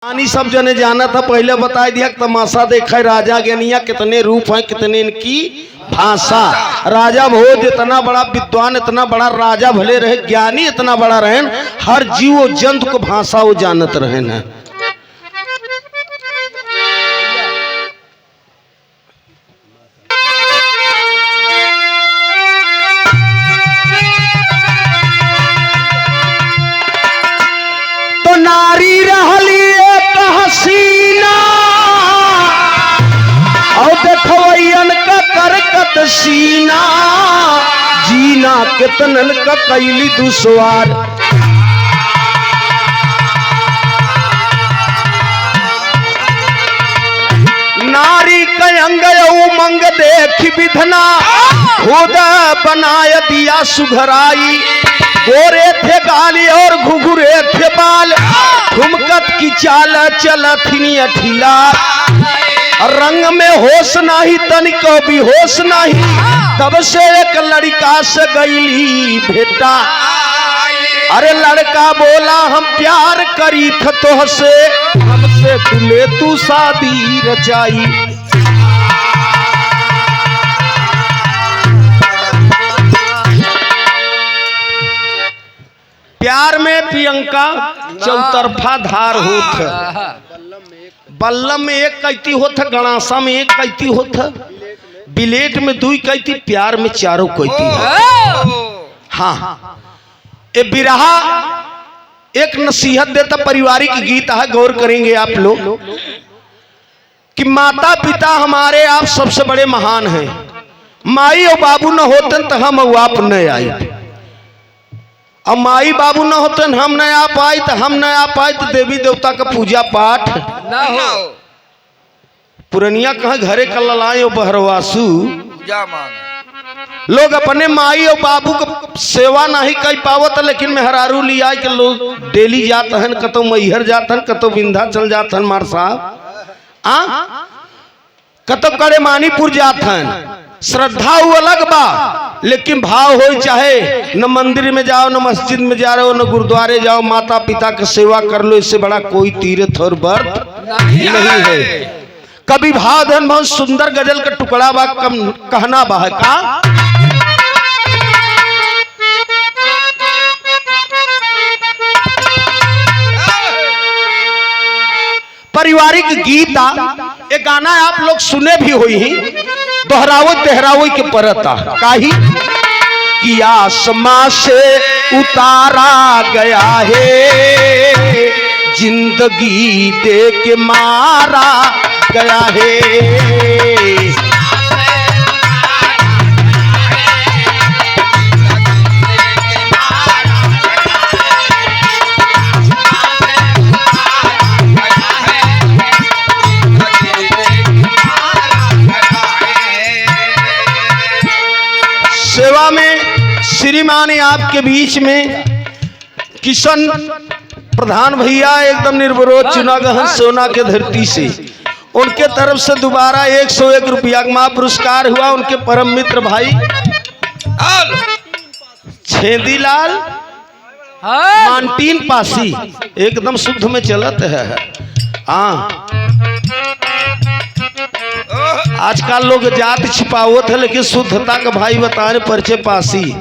कहानी सब जने जाना था, पहले बता दिया तमाशा देखा राजा ज्ञानिया कितने रूप हैं, कितने इनकी भाषा। राजा भोज इतना बड़ा विद्वान, इतना बड़ा राजा भले रहे, ज्ञानी इतना बड़ा रहे, हर जीव जंतु को भाषा वो जानत रहे न। तो नारी रहली हसीना और देखवैयन का करकत सीना, जीना कितनन का कैली दुश्वार। नारी कयंग उमंग देख विधना, खुद बनाय दिया सुघराई। गोरे थे गाली और घुघुरे थे बाल, ठुमकत की चाल चलथिनी अठिला। रंग में होश नहीं तनिको भी होश नहीं, तब से एक लड़का से गईली भेटा। अरे लड़का बोला हम प्यार करी थ तोहसे, हमसे तुले तू शादी रचाई। प्यार में प्रियंका चौतरफा धार होत, बल्लम में एक कैती होत, गणासा में एक कैती होत, बिलेट में दुई कैती, प्यार में चारों कैती। हाँ, ये बिरहा एक नसीहत देता, पारिवारिक गीत है, गौर करेंगे आप लोग कि माता पिता हमारे आप सबसे बड़े महान हैं। माई और बाबू न होते तो हम और आप न आए, और माई बाबू न होते हम न आ पाए, तो हम न आ पाए तो देवी देवता का पूजा पाठ ना हो। पुरनिया कहा घरे का ललाए और बहरवासु जा मांगे। लोग अपने माई और बाबू को सेवा नहीं कर पावत, लेकिन मेहरारू लिया के लोग डेली जाते हैं, कतो मैहर जाते हैं, कतो विंध्याचल जाते हैं, मार साहब कतो करे मानीपुर जाते हैं। श्रद्धा वो अलग बा, लेकिन भाव हो चाहे न मंदिर में जाओ, न मस्जिद में जा रहे हो, न गुरुद्वारे जाओ, माता पिता की सेवा कर लो, इससे बड़ा कोई तीर्थ और व्रत नहीं है। कभी भाव धन बहुत सुंदर गजल का टुकड़ा बा, कम कहना बा है का। पारिवारिक गीता एक गाना आप लोग सुने भी हुई ही, दोहरावो तेहरावो के परता काही कि आसमां से उतारा गया है, जिंदगी दे के मारा गया है। सेवा में श्रीमान आपके बीच में किशन प्रधान भैया एकदम निर्विरोध चुना गहन सोना के धरती से, उनके तरफ से दोबारा 101 रुपया का पुरस्कार हुआ। उनके परम मित्र भाई छेदीलाल मानटीन पासी एकदम शुद्ध में चलत है। हाँ, आजकल लोग जात छिपावत है, लेकिन शुद्धता का भाई बताने परिचय पासी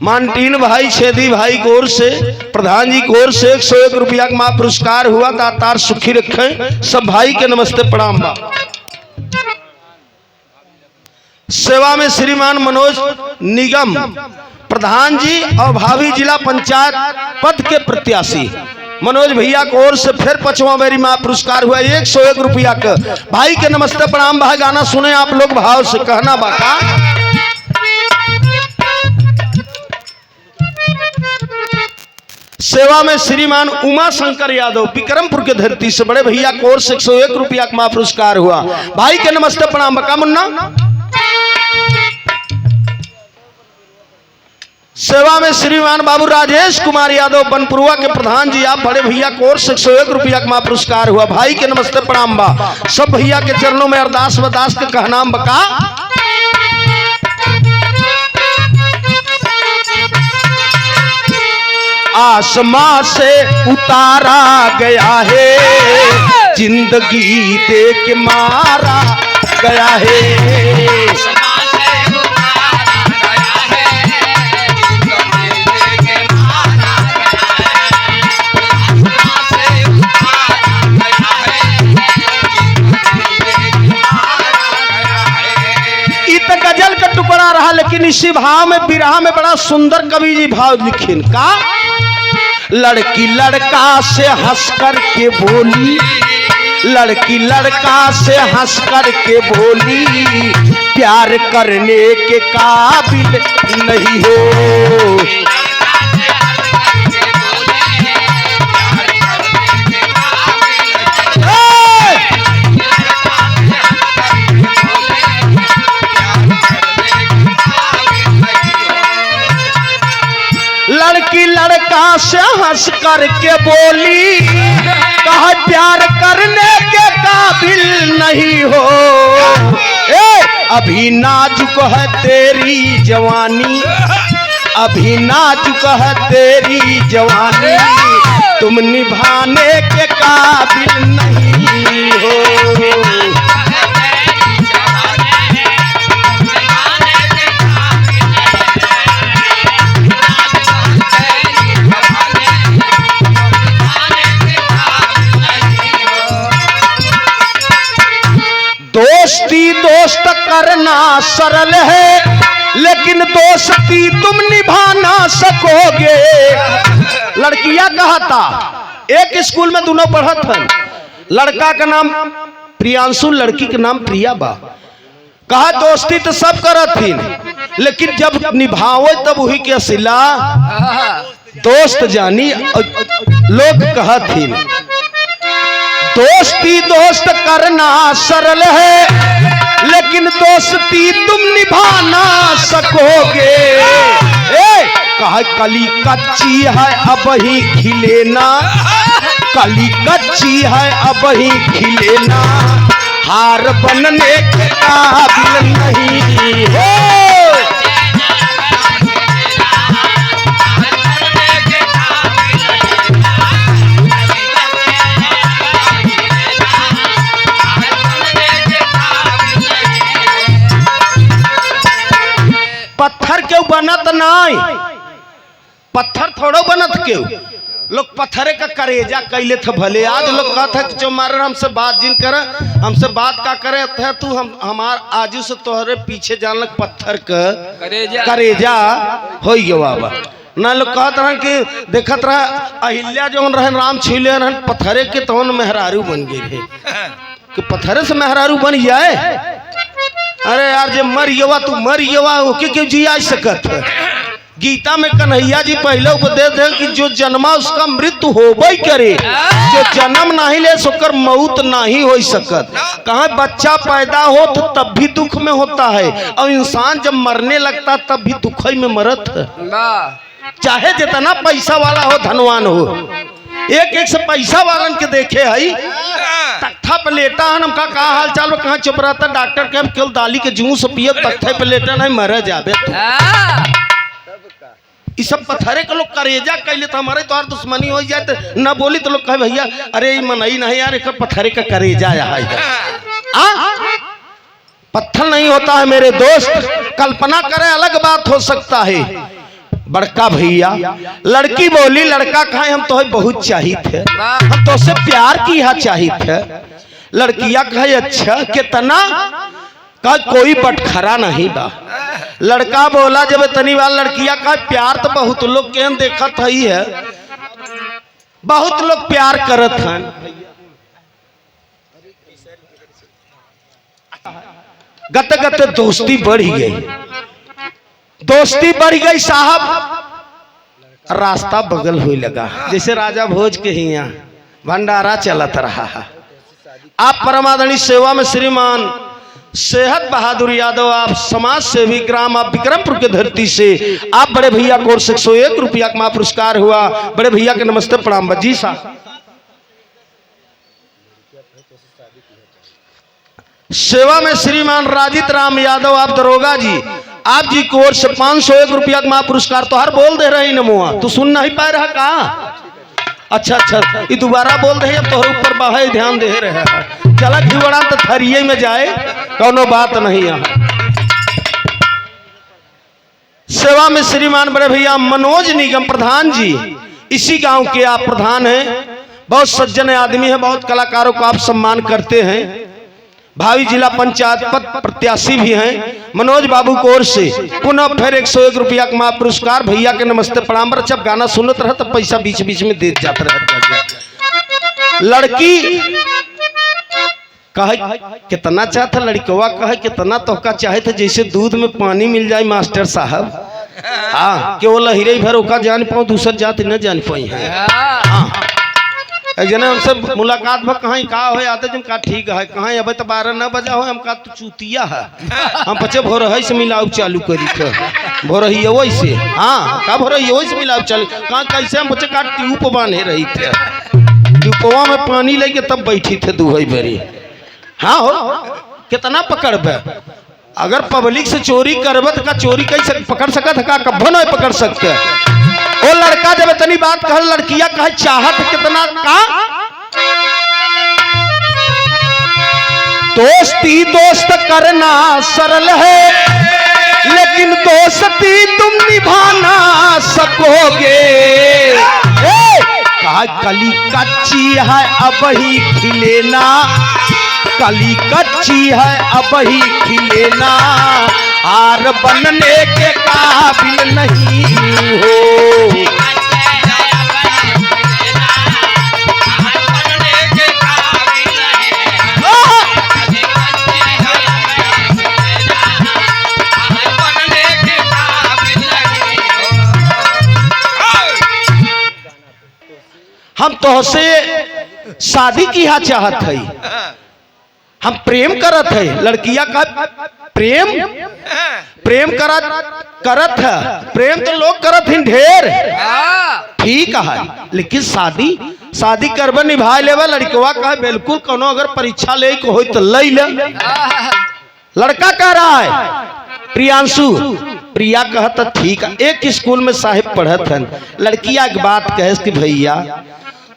मानटीन भाई छेदी भाई की ओर से, प्रधान जी की ओर से 101 रुपया का पुरस्कार हुआ। दातार सुखी रखे सब भाई के नमस्ते प्रणाम बा। सेवा में श्रीमान मनोज निगम प्रधान जी और भावी जिला पंचायत पद के प्रत्याशी मनोज भैया की ओर से फिर 5वां मेरी मां पुरस्कार हुआ 101 रुपया का। भाई के नमस्ते प्रणाम भाई। गाना सुने आप लोग भाव से, कहना बाका। सेवा में श्रीमान उमा शंकर यादव विक्रमपुर के धरती से बड़े भैया की ओर से 101 रुपया का पुरस्कार हुआ। भाई के नमस्ते प्रणाम बका मुन्ना। सेवा में श्रीमान बाबू राजेश कुमार यादव बनपुरुआ के प्रधान जी आप बड़े भैया की ओर से 101 रुपया का पुरस्कार हुआ। भाई के नमस्ते प्रणाम बा। सब भैया के चरणों में अरदास बदास के कहनाम बका। आसमां से उतारा गया है, जिंदगी दे के मारा गया है। गजल का टुकड़ा रहा, लेकिन इसी भाव में विरह में बड़ा सुंदर कवि जी भाव लिखिन का। लड़की लड़का से हंस कर के बोली, लड़की लड़का से हंस कर के बोली, प्यार करने के काबिल नहीं हो। लड़की लड़का से हंस करके बोली, कहा प्यार करने के काबिल नहीं हो। अभी नाजुक है तेरी जवानी, अभी नाजुक है तेरी जवानी, तुम निभाने के काबिल नहीं हो। दोस्ती दोस्त करना सरल है, लेकिन दोस्ती तुम निभा ना सकोगे। लड़कियां कहा था, एक स्कूल में दोनों पढ़त हन, लड़का का नाम प्रियांशु, लड़की का नाम प्रिया बा। कहा दोस्ती तो सब करत थी, लेकिन जब निभाओ तब वही के सिला दोस्त जानी। लोग कहत थी दोस्ती दोस्त करना सरल है, लेकिन दोस्ती तुम निभा ना सकोगे। कहा कली कच्ची है अब ही खिलेना, कली कच्ची है अब ही खिलेना, हार बनने के काबिल नहीं हो। पत्थर क्यों बनत नहीं, पत्थर थोड़ो बनत क्यों। लोग पत्थरे का करेजा कैले थे भले। आज लोग कहते हैं कि जो मारे हमसे बात जिन करे, हमसे बात का करे थे तू, हम हमार आजू से तोहरे पीछे जान लग पत्थर का करेजा हो गया बाबा। ना लोग कहते रहे कि देखत रहा अहिल्या जो रहे राम छिले रहन पत्थरे के तौन मेहरारू बन गए थे, कि पत्थरे से मेहरारू बन जाए। अरे यार जे मर गवा तू मर गवा, ओके क्यों जिया सकत है। गीता में कन्हैया जी पहले उपदेश दे कि जो जन्मा उसका मृत्यु होबे करे, जो जन्म नहीं ले सोकर मौत नहीं हो सकत। कहाँ बच्चा पैदा हो तो तब भी दुख में होता है, और इंसान जब मरने लगता तब भी दुख में मरत है। चाहे जितना पैसा वाला हो धनवान हो, एक एक से पैसा वालन के देखे है तख्ता पे लेटा है, हमका कहा हाल चाल में कहाँ चुप रहता, डॉक्टर के केवल दाली के जूस पिए तख्ते पे लेटा नहीं मर जाबे। इस सब पत्थरे के लोग करेजा कैले तो हमारे तो दुश्मनी हो जाए, तो न बोली तो लोग कहे भैया अरे मनई नहीं यार, एक पत्थरे का करेजा है। पत्थर नहीं होता है मेरे दोस्त, कल्पना करे अलग बात हो सकता है। बड़का भैया लड़की बोली लड़का कहा हम तो बहुत चाहिए थे, हम तो उससे प्यार किया चाहिए थे। लड़किया कहे अच्छा कितना, कहा कोई बटखरा नहीं बा। लड़का बोला जब तनी बार, लड़किया कहा प्यार तो बहुत लोग के देखत है, बहुत लोग प्यार करत हैं, गते गते दोस्ती बढ़ी गई, दोस्ती बढ़ गई साहब। रास्ता बगल हुई लगा, जैसे राजा भोज के ही यहाँ भंडारा चलत रहा है। आप परमादरणी सेवा में श्रीमान सेहत बहादुर यादव, आप समाज सेवी ग्राम, आप विक्रमपुर के धरती से, आप बड़े भैया को 101 रुपया का पुरस्कार हुआ। बड़े भैया के नमस्ते प्रणाम। बजी साहब सेवा में श्रीमान राजित राम यादव, आप दरोगा जी, आप जी की ओर से 501 रुपया का महापुरस्कार तो हर बोल दे रही नमुआ, तू सुन नहीं पा रहा का? अच्छा अच्छा, ये दोबारा बोल दे, अब तोहर ऊपर बाहे ध्यान दे रहे हैं। चला घिवड़ा तो थरिये में जाए, कोनो बात नहीं। यहाँ सेवा में श्रीमान बड़े भैया मनोज निगम प्रधान जी, इसी गांव के आप प्रधान हैं, बहुत सज्जन आदमी है, बहुत कलाकारों को आप सम्मान करते हैं, भावी जिला पंचायत पद प्रत्याशी भी हैं। मनोज बाबू की ओर से पुनः फिर 101 रुपया का महापुरस्कार। भैया के नमस्ते प्रणाम। जब गाना सुनत रहे तो पैसा बीच बीच में दे जाते रहे। लड़की कहे कितना चाहता, लड़कवा कहे कितना तोहका चाहे थे, जैसे दूध में पानी मिल जाए मास्टर साहब। हाँ, केवल हिरे भर ओका जान पाओ, दूसर जाति न जान पाई है। हाँ, एक जने हमसे मुलाकात में कहाँ का हो आते जम का ठीक है, कहाँ अब तो 12 न बजा हो, हम का तो चूतिया है, हम पचे भोर से मिलाऊ चालू करी थे, भोर ही वैसे। हाँ, का भोर ही वैसे मिलाऊ चालू, कहाँ कैसे हम बच्चे का ट्यूब बांधे रही थे, ट्यूबवा में पानी लेके तब बैठी थे दुहई भरी। हाँ हो, कितना पकड़ब, अगर पब्लिक से चोरी करब तो का चोरी कैसे पकड़ सकत है, का कब्बो नहीं पकड़ सकते। वो लड़का जब इतनी बात कह, लड़कियां कहे चाहत कितना का, दोस्ती दोस्त करना सरल है, लेकिन दोस्ती तुम निभाना सकोगे। कहा कली कच्ची है अब ही खिलेना, कली कच्ची है अब ही खिलेना, हार बनने के काबिल नहीं हो। हम तोहसे शादी की हा चाहत है, हम प्रेम करत है। लड़किया का प्रेम करत है, प्रेम तो लोग करत हैं ढेर, ठीक है, लेकिन शादी करब निभा लेवा। लड़कवा का बिल्कुल कोनो अगर परीक्षा ले को हो तो ले ले। लड़का कह रहा है प्रियांशु, प्रिया कहता ठीक है, एक स्कूल में साहिब पढ़त हन। लड़किया एक बात कहे कि भैया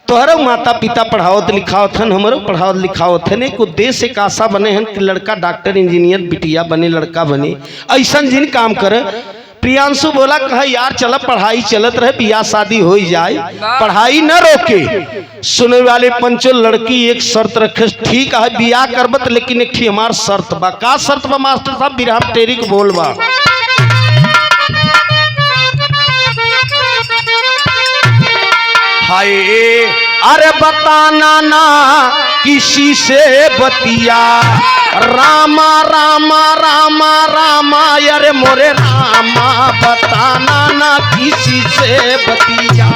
तोहरो माता पिता पढ़ावत लिखावत हन, हमारो पढ़ावत लिखावत हन, एक उद्देश्य एक आशा बने हन कि लड़का डॉक्टर इंजीनियर बिटिया बने, लड़का बने, ऐसा जिन काम करे। प्रियांशु बोला कहा यार चल पढ़ाई चलत रहे, बियाह शादी हो जाए, पढ़ाई न रोके। सुने वाले पंचो लड़की एक शर्त रखे, ठीक है बियाह करबत, लेकिन एक हमार शर्त बा। का शर्त बा मास्टर साहब? बिरहम टेरिक बोलबा। हाय अरे बताना ना किसी से बतिया, रामा रामा रामा रामा, अरे मोरे रामा बताना ना किसी से बतिया।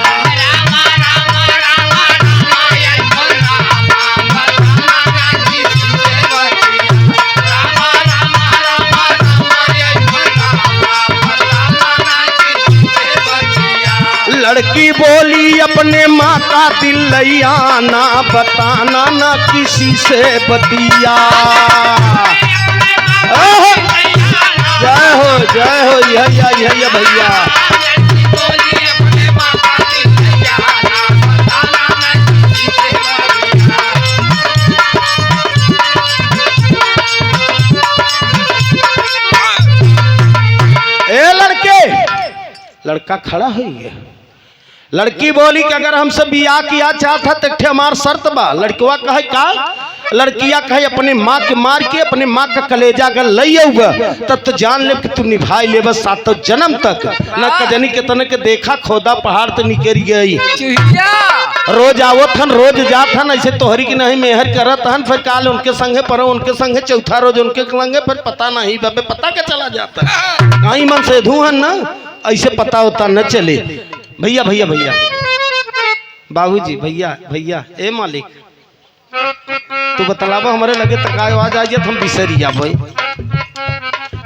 लड़की बोली अपने माँ का दिल लैयाना, बताना ना किसी से बतिया। जय हो यह भैया। ए लड़के, लड़का खड़ा है। लड़की बोली कि अगर हमसे बियाह किया चाहता तो हमार शर्त बा। लड़कवा कहे का? लड़किया कहे अपने माँ के मार के अपने माँ का कलेजा अगर ले आऊगा तब तो जान ले कि तू निभाई ले बस सातों जन्म तक। न कजनी के तने के देखा खोदा पहाड़ तो निकल गई, रोज आवत हन रोज जात हन, ऐसे तोहरी की नहीं मेहर करत हन, फिर काल उनके संगे पर उनके संगे चौथा रोज उनके संगे, फिर पता नहीं बे पता क्या चला जाता कहीं मन से धू हन ना, ऐसे पता होता न चले। भैया भैया भैया बाबूजी भैया भैया ए मालिक तू बतलावा हमारे लगे तक आवाज आ जाए हम बिसरी जा भाई।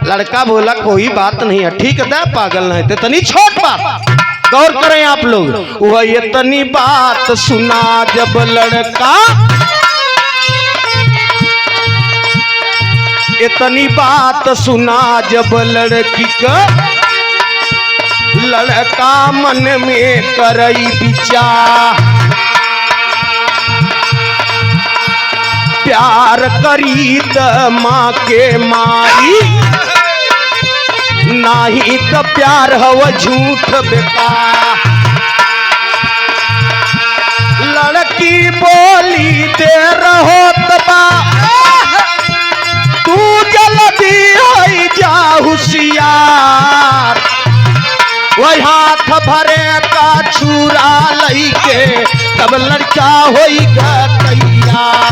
लड़का बोला कोई बात नहीं है, ठीक है पागल नहीं थे, तनी छोट बात गौर करें आप लोग। वह इतनी बात सुना जब लड़का, इतनी बात सुना जब लड़की का लड़का मन में करई विचार, प्यार करी त माँ के मारी, नाही तो प्यार हव झूठ बेकार। लड़की बोली दे रहो तबा तू जल्दी हो जा होशियार, वही हाथ भरे का छुरा लई के तब लड़का होइगा तैयार।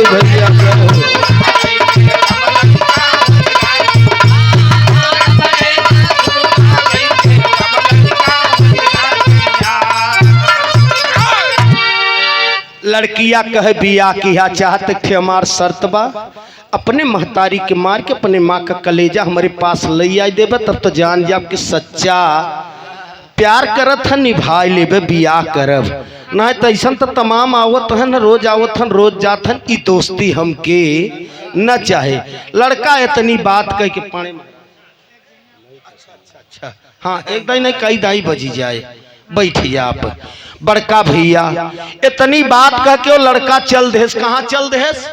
भैया लड़किया कह बिया किया चाहत थे हमार शर्त बा, अपने महतारी के मार के अपने माँ का कलेजा हमारे पास ले आई देबे, तब तो जान जाब कि सच्चा प्यार करत है, निभाई लेबे बिया करब। ना तो ऐसा तो तमाम आवत हन, रोज आवत हन, रोज जात हन, ई दोस्ती हमके न चाहे। लड़का इतनी बात कह के पानी में अच्छा हाँ एक दाई नहीं कई दाई बजी जाए, बैठिए आप। बड़का भैया इतनी बात कह के वो लड़का चल देस। कहाँ चल देस?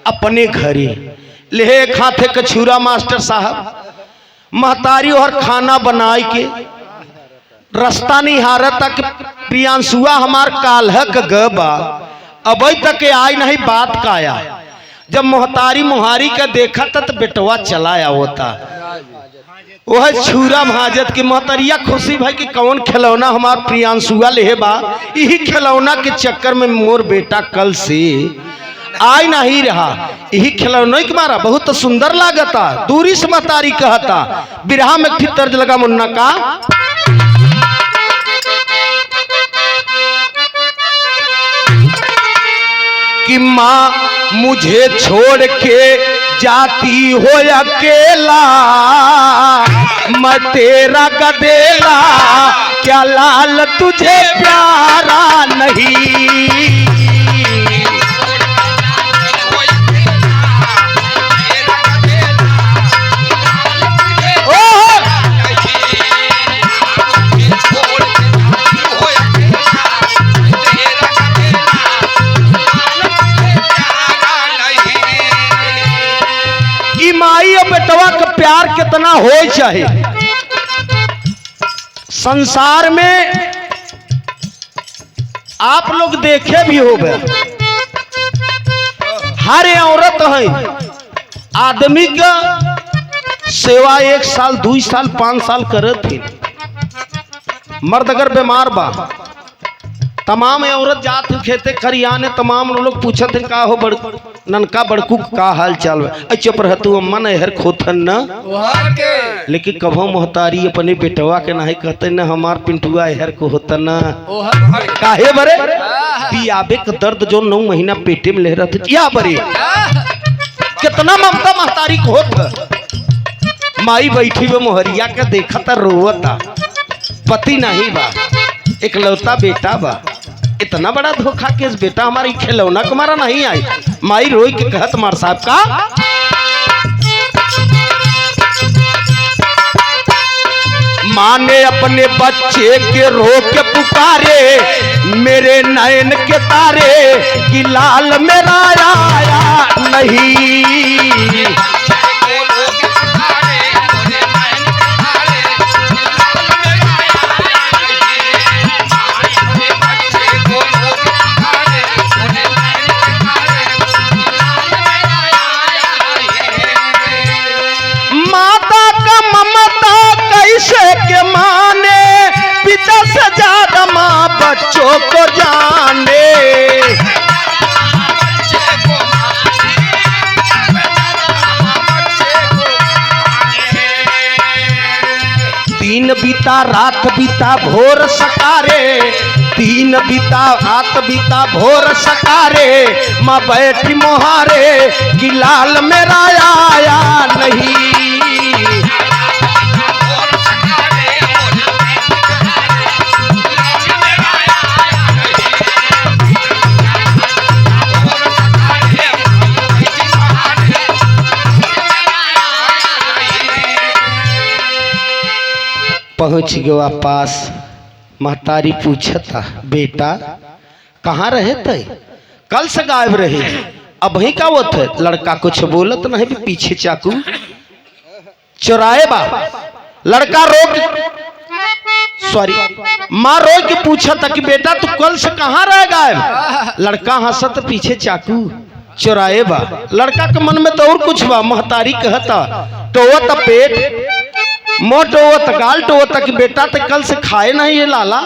अपने घरे। ले खाते कछूरा मास्टर साहब महतारी और खाना बनाए के रास्ता नहीं हारत तक प्रियांशुआ हमार काल्हक गबा अभी तक आई नहीं बात का आया। जब मोहतारी मुहारी का देखा था तो बेटवा चलाया होता वह छुरा महाजत के मोहतरिया खुशी भाई कि कौन खिलौना हमार प्रियांशुआ ले बा, यही खिलौना के चक्कर में मोर बेटा कल से आई नहीं रहा। यही खिलौना के मारा बहुत सुंदर लागता। दूरी से महतारी कहता बिरहा में ठीक तर्ज लगा मुन्ना का कि माँ मुझे छोड़ के जाती हो अकेला, मैं तेरा गदेला क्या लाल तुझे प्यारा नहीं। माई और बेटवा का प्यार कितना हो चाहे संसार में आप लोग देखे भी हो गए। हर औरत है आदमी का सेवा 1 साल 2 साल 5 साल करत थी। मर्द अगर बीमार बा तमाम औरत जात खेते खरियाने तमाम लोग पूछत का हो बड़ ननका बड़कू का हाल चाल है। चुप रह तू अम्मा न हर खोथन न, लेकिन कभो मोहतारी अपने बेटवा के नहीं कहते न हमार पिंटुआ हर को होता न काहे बरे पियाबे का दर्द जो 9 महीना पेटे में ले रहा या बरे कितना ममता महतारी को होता। माई बैठी वो मोहरिया का देखा था रोवता, पति नहीं बा इकलौता बेटा बा, इतना बड़ा धोखा केस बेटा हमारी खिलौना तुम्हारा नहीं आई। माई रोई के कहत मार साहब का माँ ने अपने बच्चे के रो के पुकारे मेरे नयन के तारे कि लाल मेरा आया नहीं। के माने पिता से ज्यादा माँ बच्चों को जाने। दिन बीता रात बीता भोर सकारे दिन बीता रात बीता भोर सकारे, माँ बैठी मोहारे कि लाल मेरा आया नहीं। पहुंच गया पास, महतारी पूछता बेटा कहाँ रहे थे, कल से गायब रहे, अब वही का वो थे। लड़का कुछ बोलत नहीं, पीछे चाकू चुराए बा। लड़का माँ रो के पूछा था कि बेटा तू कल से कहाँ रह गायब। लड़का हंसत पीछे चाकू चुराए बा। लड़का के मन में तो और कुछ बा। महतारी कहता टोवत पेट मोटोवत गाल टोवत कि बेटा तो कल से खाए नहीं है लाला,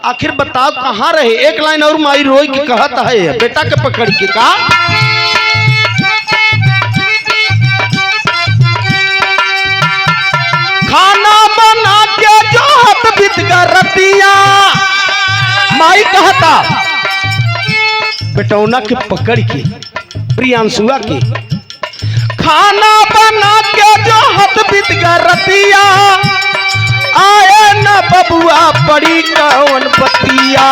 आखिर बताओ कहाँ रहे। एक लाइन और माई रोई के कहता है बेटा के पकड़ के का खाना बना के जो हत बीत रतिया। माई कहता बेटौना के पकड़ के प्रियांशुआ के खाना बना के जो हत बीत रतिया, आए न बबुआ पड़ी कौन बतिया।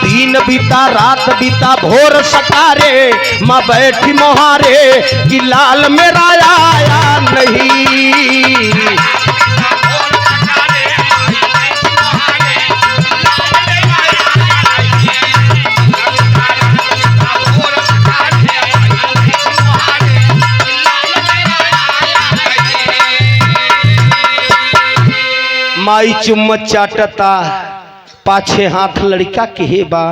दिन बीता रात बीता भोर सकारे, माँ बैठी मोहारे कि लाल मेरा आया नहीं। माई चुम्मच चाटता, पाछे हाथ लड़का के हे बा।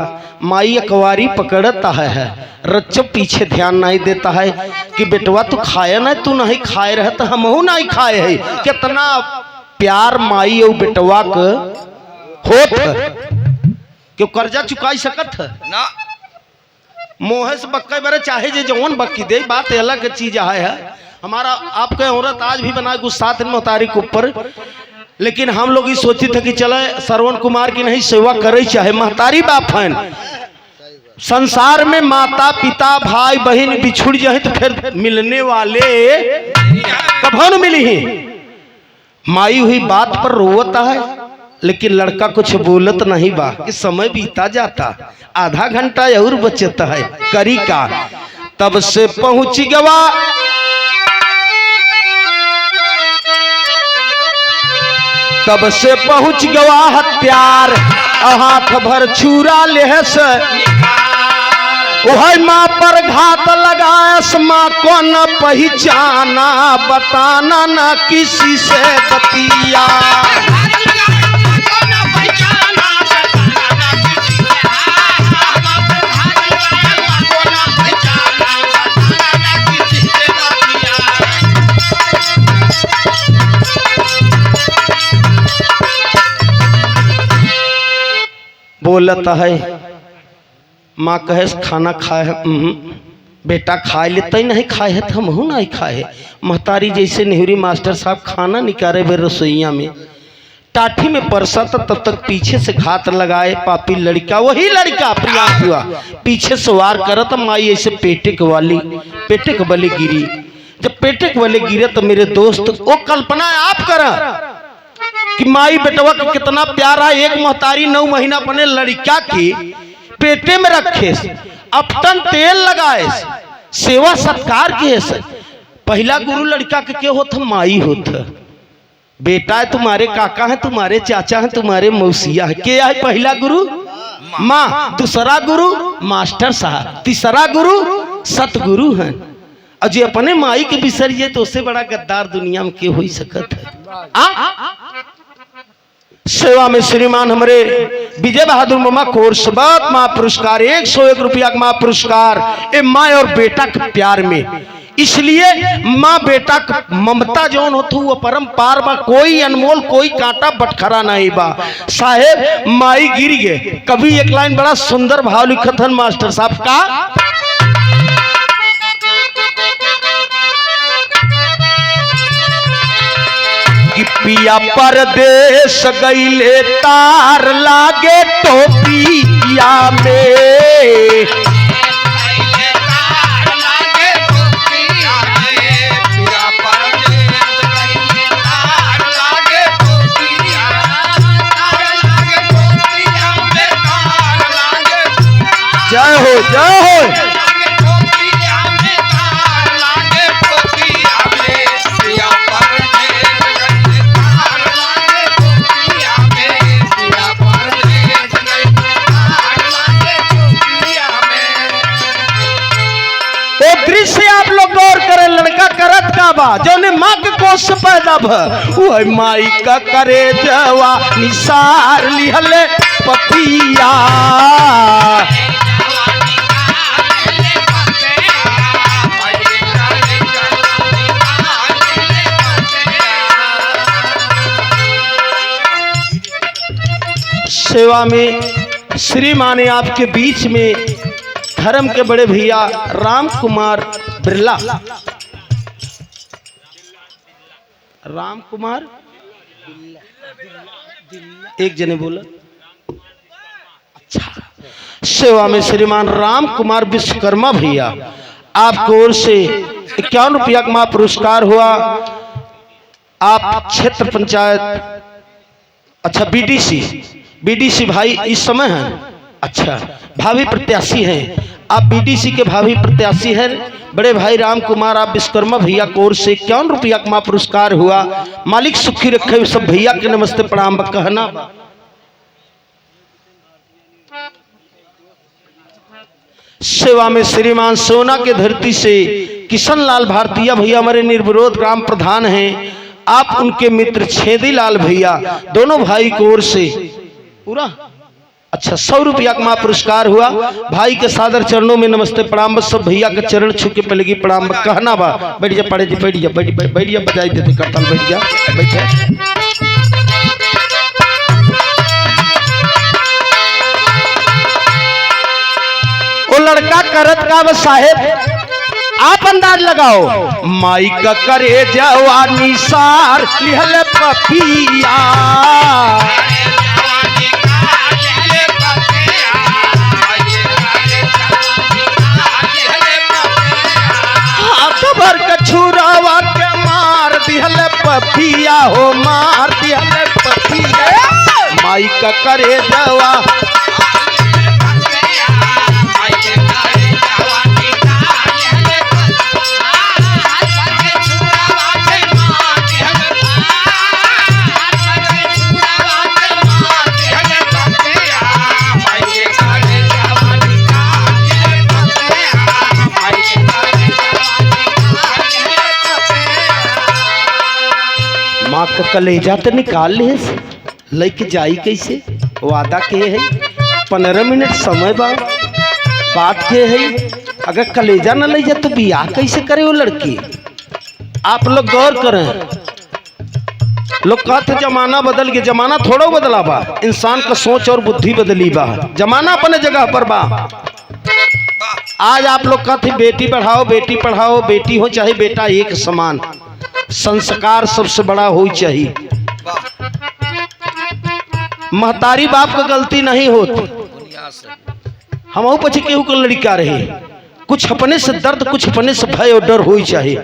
माई अकवारी पकड़ता है, रच्चो पीछे ध्यान नहीं देता है कि बेटवा तू खाया ना, तू नहीं खाए रह तो हमहू नहीं खाए है। कितना प्यार माई और बेटवा के होत क्यों कर्जा चुकाई सकत है ना। मोहे से बक्के बरे चाहे जे जवन बक्की दे, बात अलग चीज है। हमारा आपके औरत आज भी बनाए गुस्सा महतारी के ऊपर, लेकिन हम लोग ये सोचे थे कि चले श्रवण कुमार की नहीं सेवा करे, चाहे महतारी बाप है। संसार में माता पिता भाई बहन बिछुड़ जाए तो फिर मिलने वाले कभी न मिली ही। माई हुई बात पर रोता है, लेकिन लड़का कुछ बोलत नहीं बा कि समय बीता जाता, आधा घंटा और बचता है, करी का। तब से पहुंच गवा तब से पहुंच गवा हत्यार, हाथ भर छुरा लेहस वह माँ पर घात लगायस। माँ को न पहचाना, बताना न किसी से बतिया। बोलता है माँ कहे खाना खाए है, बेटा खाए लेते ही नहीं खाए है तो हमहू नहीं खाए। महतारी जैसे नेहरू मास्टर साहब खाना निकाले वे रसोईया में, टाठी में परसा तब तक पीछे से घात लगाए। पापी लड़का, वही लड़का प्रियांशुआ पीछे से वार करत। माई ऐसे पेटे के बले गिरी। जब पेटे के बले गिरे तो मेरे दोस्त वो कल्पना आप करा कि माई बेटवा का कितना प्यारा। एक महतारी 9 महीना बने लड़का की पेटे में रखे, अपटन तेल लगाए, सेवा सत्कार किए। पहला गुरु लड़का के क्या होता? माई होता। बेटा है तुम्हारे काका है, तुम्हारे चाचा है, तुम्हारे मौसिया है। क्या है पहला गुरु? माँ। दूसरा गुरु मास्टर साहब। तीसरा गुरु सतगुरु है। और जो अपने माई के बिसरिए तो उससे बड़ा गद्दार दुनिया में क्यों हो सकत है। सेवा में श्रीमान हमारे विजय बहादुर मामा कोर्स महापुरस्कार 101 रुपया का महापुरस्कार ए माँ और बेटा के प्यार में। इसलिए माँ बेटा का ममता जौन होता वो परम पार बा, कोई अनमोल कोई कांटा बटखरा नहीं बा। साहेब माई गिर गए। कभी एक लाइन बड़ा सुंदर भाव लिखत हन मास्टर साहब का, पिया परदेश गईले तार लागे टोपिया में। जय हो जय हो। दृश्य आप लोग गौर करें, लड़का करत का बा जो ने माँ के कोख से पैदा भ माई का करे जवा निसार लिहले पपिया। सेवा में श्रीमान ने आपके बीच में धर्म के बड़े भैया राम कुमार बिरला, राम कुमार एक जने बोला अच्छा। सेवा में श्रीमान राम कुमार विश्वकर्मा भैया आपको ओर से 51 रुपया का पुरस्कार हुआ। आप क्षेत्र पंचायत अच्छा बीडीसी भाई इस समय हैं, अच्छा भावी प्रत्याशी हैं आप, बीडीसी के भावी प्रत्याशी हैं बड़े भाई राम कुमार आप विश्वकर्मा भैया को ओर से 51 रुपया का पुरस्कार हुआ। मालिक सुखी रखे सब भैया के नमस्ते प्रणाम कहना। सेवा में श्रीमान सोना के धरती से किशन लाल भारतीय भैया हमारे निर्विरोध ग्राम प्रधान हैं, आप उनके मित्र छेदी लाल भैया दोनों भाई को ओर से पूरा अच्छा 100 रुपया का पुरस्कार हुआ। भाई के सादर चरणों में नमस्ते प्रणाम। सब भैया के चरण छू के पहले प्रणाम कहना बा। बैठ जा पड़े जी, बैठ जा बजाई देते करताल, बैठ जा बैठ। वो लड़का करत का बस साहेब आप अंदाज लगाओ, माई का करे जवानी सार लिहले पपिया। भर कछुरावा के मार दिहले पपिया हो, मार दिहले पपिया। माई का करे जवा माँ का कलेजा तो निकाल ले लेके जाई कैसे, वादा के है 15 मिनट समय बात के है। अगर कलेजा न ले जा तो बियाह कैसे करे वो लड़की। आप लोग गौर करें, लोग कहते जमाना बदल गया, जमाना थोड़ा बदला बा, इंसान का सोच और बुद्धि बदली बा, जमाना अपने जगह पर बा। आज आप लोग कहते बेटी पढ़ाओ बेटी पढ़ाओ, बेटी हो चाहे बेटा एक समान, संस्कार सबसे बड़ा हो चाहिए। महतारी बाप का गलती नहीं होती, हम पछे केहू को लड़का रहे, कुछ अपने से दर्द कुछ अपने से भय और डर हो चाहिए।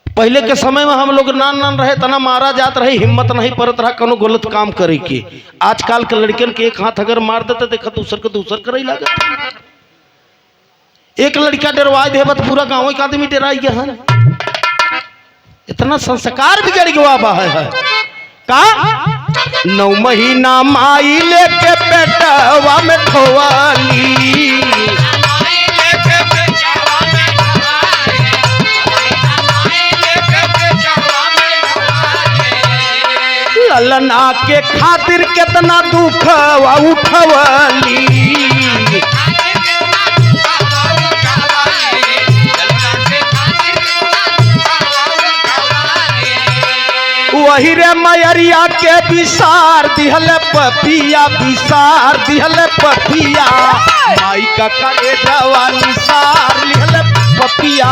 पहले के समय में हम लोग नान रहे तना मारा जात रहे, हिम्मत नहीं परत रहा कोनो गलत काम करे के। आजकल के लड़कियन के एक हाथ अगर मार देते देखा दूसर करे लगा। एक लड़का डरवाई दे बत पूरा गाँव का आदमी डराई गया है। इतना संस्कार बिगड़ गया बा है का 9 महीना माई लेके पेटवा में खोवाली, ललना के खातिर कितना दुख उठवली। वही रे मैरिया के विसार दिहले पपिया, विसार दिहले पपिया। माई का करे जवानी सार लिहले पपिया।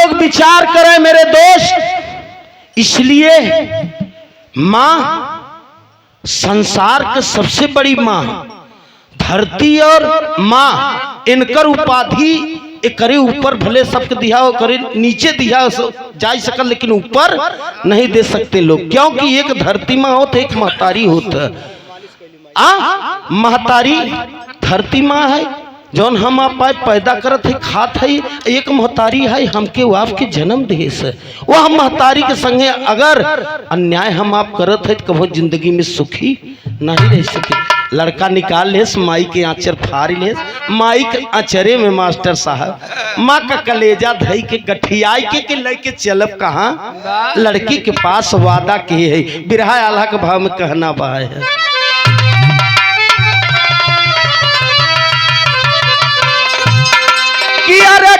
लोग विचार करें मेरे दोस्त। इसलिए मां संसार के सबसे बड़ी मां, धरती और मां इनकर उपाधि करे ऊपर भले सबके दिया हो, करे नीचे दिया जा सकल, लेकिन ऊपर नहीं दे सकते लोग, क्योंकि एक धरती मां होत, एक महतारी होत। महतारी धरती मां है जौन हम आप पैदा करत है, खात है। एक महतारी है हमके वो आपके जन्म देश है। वो हम महतारी के संगे अगर अन्याय हम आप करत है तो कभी जिंदगी में सुखी नहीं रह सके। लड़का निकाल ले, माई के आंचर फाड़ ले, माई के आंचरे में मास्टर साहब माँ का कलेजा धई के गठियाई के लेके चलब कहाँ, लड़की के पास वादा किए है। बिरहा आल्हा के भाव में कहना बा है,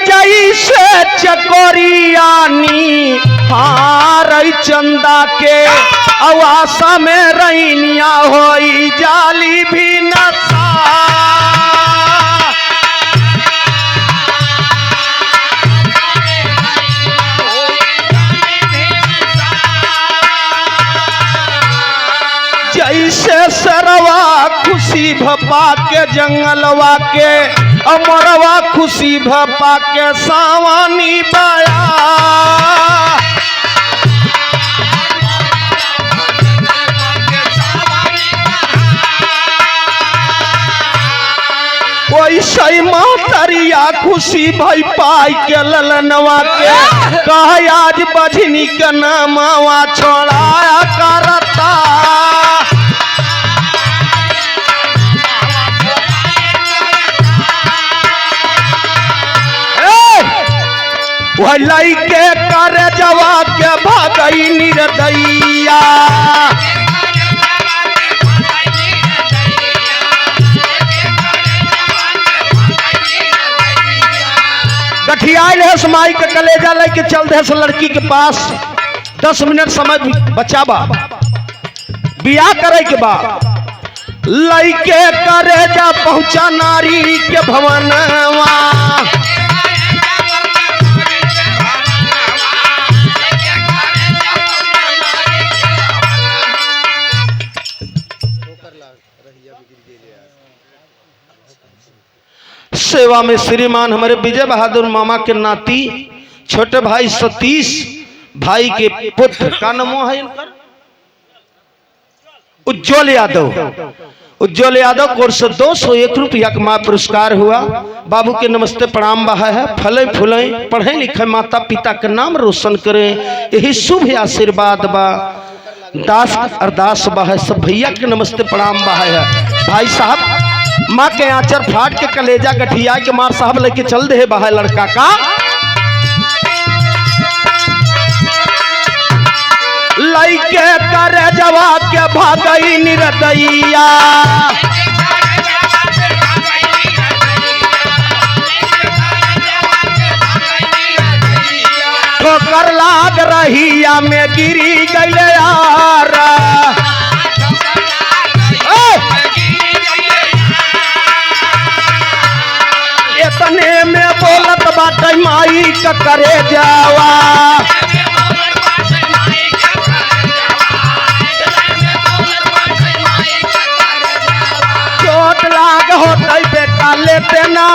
जैसे चकोरियानी हार चंदा के अवासा में रैनिया होई जाली भी नशा। जैसे सरवा खुशी भपा के जंगलवा के, अमरवा खुशी भपा के सावानी बाया। वैसे महतरिया खुशी भई पाई के ललनवा के, कह आज बजनी के नामवा छोड़ाया करता। वह लइके करे जवा के भागई निर्दयिया। गठियाई है माई के कलेजा लेके चल दे लड़की के पास। 10 मिनट समय बचाबा, बियाह करे के बाद लइके करे जा पहुंचा नारी के भवनवा। सेवा में श्रीमान हमारे विजय बहादुर मामा के नाती छोटे भाई सतीश भाई के पुत्र का नाम है इनका उज्जवल यादव। उज्जवल यादव कोर्स 201 रुपया का माँ पुरस्कार हुआ। बाबू के नमस्ते प्रणाम बहा है। फले फूले पढ़े लिखे माता पिता के नाम रोशन करें, यही शुभ आशीर्वाद बा। दास अरदास बा है, सब भैया के नमस्ते प्रणाम बहा है। भाई साहब माँ के आंचर फाट के कलेजा गठिया के मार साहब लेके चल दे बाहर लड़का का। लइके करे जवा के भागई निर्दयिया। ठोकर लाग रहिया में गिरी गईले यारा। इतने में बोलत बाटे माई का करे जावा। चोट लाग होता बेटा लेते ना।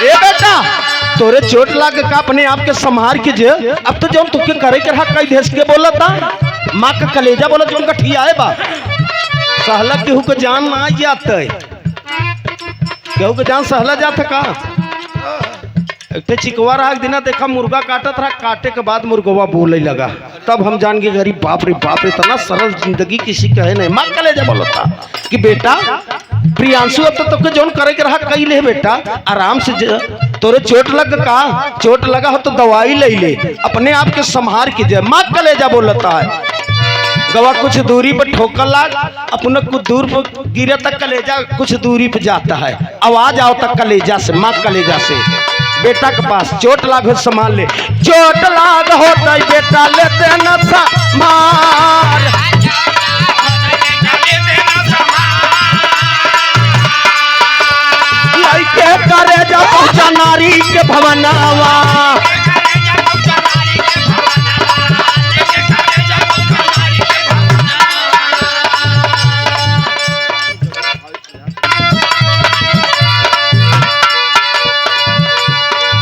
ए बेटा तोरे चोट लाग का अपने आप के संभार के जे, अब तो जब तुके करे के रहा कई देश के बोलता माँ का कलेजा बोला जो उनका ठिया है बा। सहला केहू को जान ना जाता है, केहू को जान सहला जाता का। एक चिकवा रहा दिना देखा मुर्गा काटत रहा, काटे के बाद मुर्गवा बोले लगा, तब हम जान गए गरीब बाप रे इतना सरल जिंदगी किसी का है नहीं। माँ कलेजा बोलता कि बेटा प्रियांशु अब तो तुके जोन करे के रहा कई ले बेटा, आराम से तोरे चोट लग का, चोट लगा हो तो दवाई ले ले, अपने आप के संभार के जाए। माँ कलेजा बोलता है। गवा कुछ दूरी पर ठोकर लाग, अपने कुछ दूर पर गिरे तक कलेजा कुछ दूरी पर जाता है, आवाज आओ तक कलेजा से, माँ कलेजा से। बेटा के पास चोट लाग हो संभाल ले, चोट लाग होता बेटा लेते न संभार। लइके करे जा पहुंचा नारी के भवनवा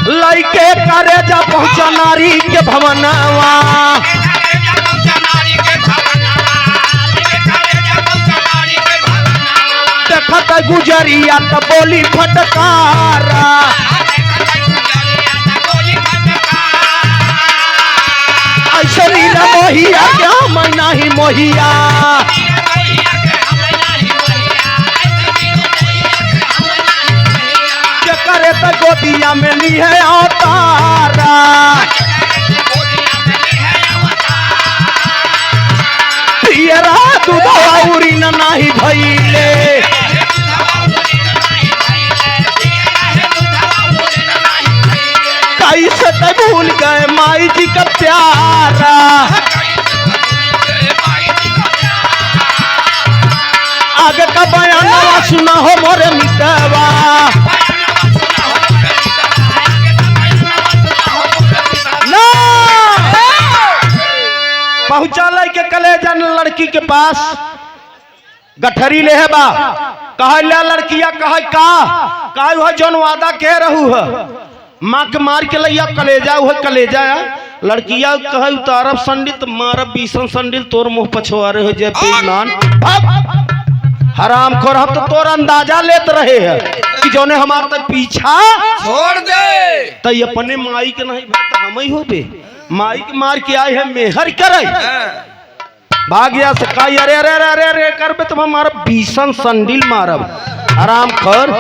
लइके करे जा पहुंचा नारी के भवनवा देखत गुजरिया त बोली फटकारा ऐश्वरी न मोहिया क्या मैं नहीं मोहिया के करे त गोदिया में ली है अवतारा पियरा दूधवा उरी न नाही भइले कैसे त भूल गए माई जी का प्यारा आगे का बयानवा सुना हो मोरे मितवा पहुंचा के कलेजा लड़की के पास गठरी ले है बा कहा लड़किया कहा वह जौन वादा कह रहू है माँ के मार के लैया कलेजा वह कलेजा लड़किया कह उतारब संडिल मारब बीसन संडिल तोर मुंह पछुआ रहे जय बेईमान हराम खोर हम तो तोर अंदाजा लेत रहे है कि जौने हमार तक पीछा छोड़ दे तई अपने माई के नहीं भाई तो हम ही हो बे माई के मार के आए है मेहर करे भाग गया से कही अरे अरे अरे अरे अरे करबे तुम हमारा बीसन संडिल मारब आराम कर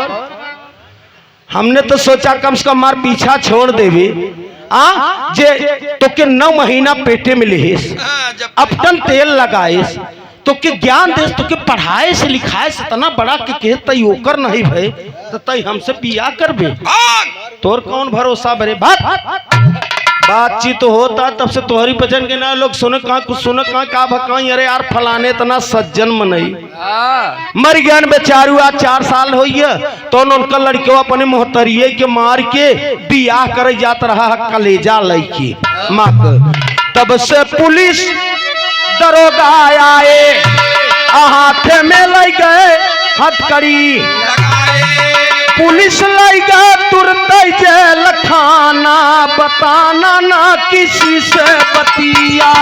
हमने तो सोचा कम से कम मार पीछा छोड़ देवे जे तो के 9 महीना पेटे में लेस अपटन तेल लगाएस तो के ज्ञान देस तो के पढ़ाए से लिखाए से इतना बड़ा के तई ओकर नहीं भय तो तई हमसे बिया करबे तोर कौन भरोसा बरे बातचीत तो होता तब से तोहरी बचन के ना लोग सुने कहाँ कुछ सुने कहाँ का भकाई अरे यार फलाने इतना सज्जन मनई मर गया बेचारू आज 4 साल हो तो उनका लड़कियों अपने मोहतरिये के मार के बियाह करे जात रहा कलेजा लड़की माँ तब से पुलिस दरोगा आए हाथ में ले गए हथकड़ी पुलिस लाइगा तुरंत जेल खाना बताना ना किसी से बतिया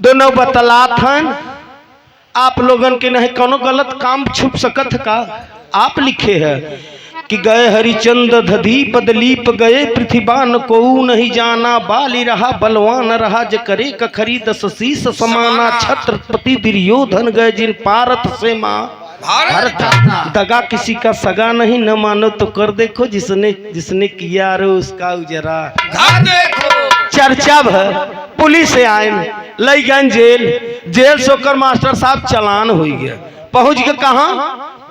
दोनों बतलात हैं आप लोगन के नहीं कोनो गलत काम छुप सकत का आप लिखे है कि गए हरिचंद धदीप दलीप गए पृथ्वीबान को नहीं जाना बाली रहा बलवान रहा ज करे कखरी 10 शीस समाना छत्रपति दुर्योधन गए जिन पारत से माँ भारत दगा किसी का सगा नहीं न मानो तो कर देखो जिसने किया रो उसका उजरा चर्चा भर पुलिस आए लई गए जेल से होकर मास्टर साहब चलान हो गया पहुंच गए कहा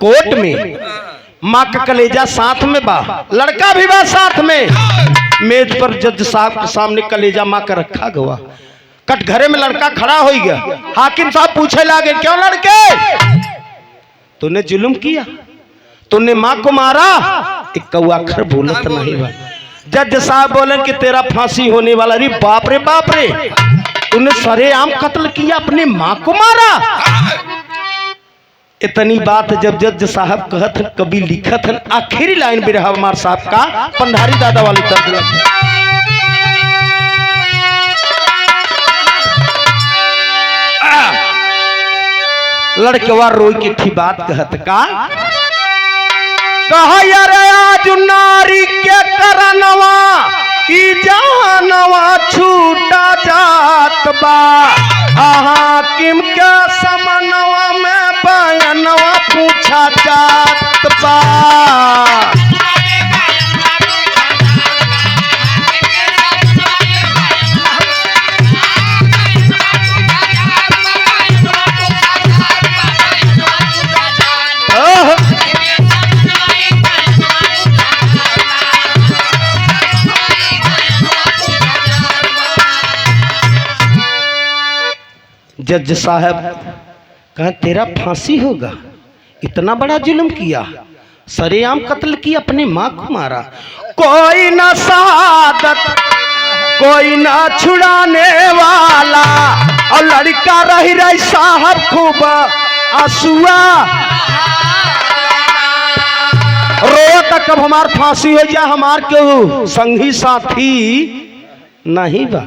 कोर्ट में माँ का कलेजा साथ में बा लड़का भी बा साथ में मेज पर जज साहब के सामने कलेजा माँ का रखा गवा कटघरे में लड़का खड़ा हो गया हाकिम साहब पूछे लागे क्यों लड़के तूने जुल्म किया तूने माँ को मारा एक कौआ अक्षर बोलत नहीं बा जज साहब बोले कि तेरा फांसी होने वाला रे बाप रे तूने सरेआम कत्ल किया अपने माँ को मारा इतनी बात जब जज साहब कहत कभी लिखत हन आखिरी लाइन बिरहा मार साहब का पंडारी दादा वाली तरफ लड़कवा रोई की थी बात कहत का कहा यारे आज नारी के करनवा ई जानवा छूटा जात बा हाकिम के समनवा में बयानवा पूछा जात बा जज साहब कहा तेरा फांसी होगा, इतना बड़ा जुल्म किया, सरेआम कत्ल की, अपनी माँ को मारा, कोई ना शहादत कोई ना छुड़ाने वाला, और लड़का रही रही साहब खूब आंसुआ रो तक कब हमार फांसी हो जाए, हमार क्यों संगी साथी नहीं बा,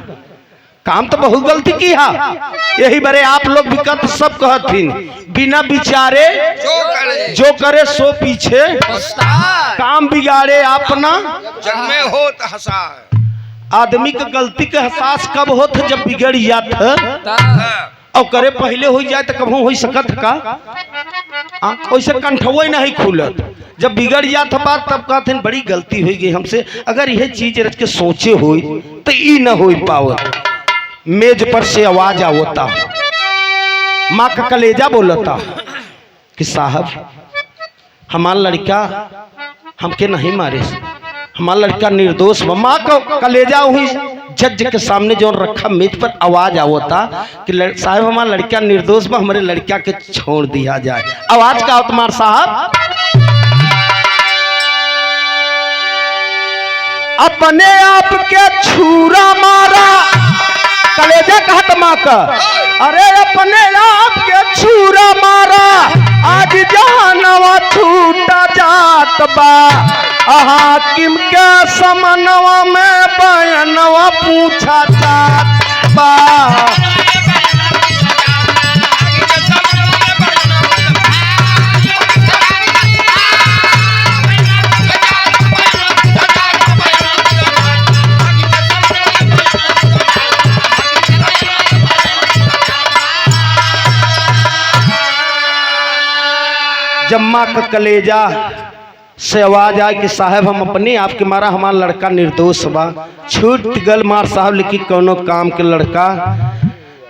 काम तो बहुत गलती की है। यही बरे आप लोग विकत सब कहथिन बिना विचारे जो करे सो पीछे, काम बिगाड़े अपना जग में हो तो हंसा। आदमी का गलती के एहसास कब होत जब बिगड़ जात और करे पहले हो जाए तो कभी हो सकत का, वैसे कंठवो नहीं खुलत, जब बिगड़ जात बात तब कहते बड़ी गलती हो गई हमसे, अगर यह चीज रच के सोचे हो तो ई न हो पावत। मेज पर से आवाज आवता, माँ का कलेजा बोलता कि साहब हमारा लड़का हमके नहीं मारे, हमारा लड़का निर्दोष। माँ का कलेजा हुई जज के सामने जो रखा मेज पर आवाज आवता कि साहब हमारा लड़का निर्दोष बा, हमारे लड़का के छोड़ दिया जाए। आवाज का तुम्हार साहब अपने आप के छुरा मारा, कलेजा कहत माँ का, अरे अपने आप के छुरा मारा, आज जहानवा छूटा जात बा, हाकिम के समनवा में बयानवा पूछा जात बा। जम्मा का कलेजा से आवाज आए कि साहब हम अपने आप के मारा, हमारा लड़का निर्दोष बा, छूट गल मार साहब, लेकिन कोनो काम के लड़का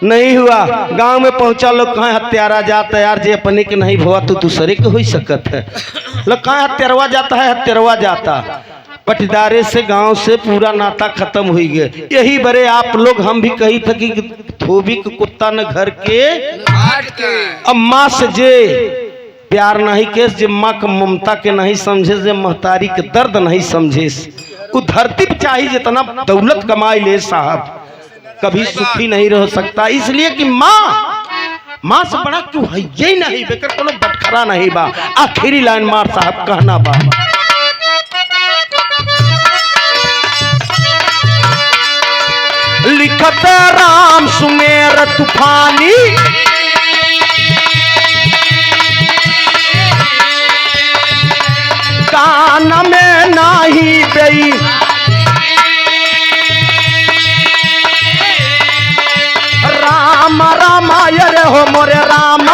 नहीं हुआ। गांव में पहुंचा लोग कहाँ हत्यारा जाता है यार, जे अपने के नहीं हुआ तो दूसरे के हो सकत है, लोग कहाँ हत्यारवा जाता है, हत्यारवा जाता पटीदारे से गांव से पूरा नाता खत्म हो गए। यही बरे आप लोग हम भी कही थे कि धोबी के कुत्ता न घर के अम्मा से जे प्यार नहीं के, जे माँ के ममता के नहीं समझे, जे महतारी के दर्द नहीं समझे, वो धरती पे चाहे जितना दौलत कमाई ले साहब कभी सुखी नहीं रह सकता। इसलिए कि माँ से बड़ा क्यों है यही नहीं बेकर कोनो बटखरा नहीं बा। आखिरी लाइन मार साहब कहना बा, लिखत राम सुमेर तूफानी, कान में नाही गई, राम रामाय रे हो मोरे राम,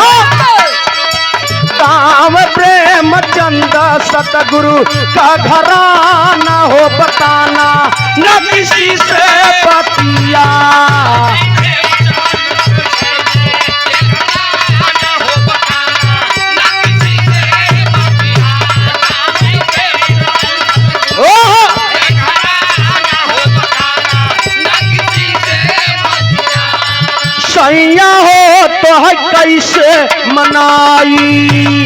काम प्रेम चंद सतगुरु का घराना हो, बताना न किसी से बतिया। सैया हो तो है कैसे मनाई,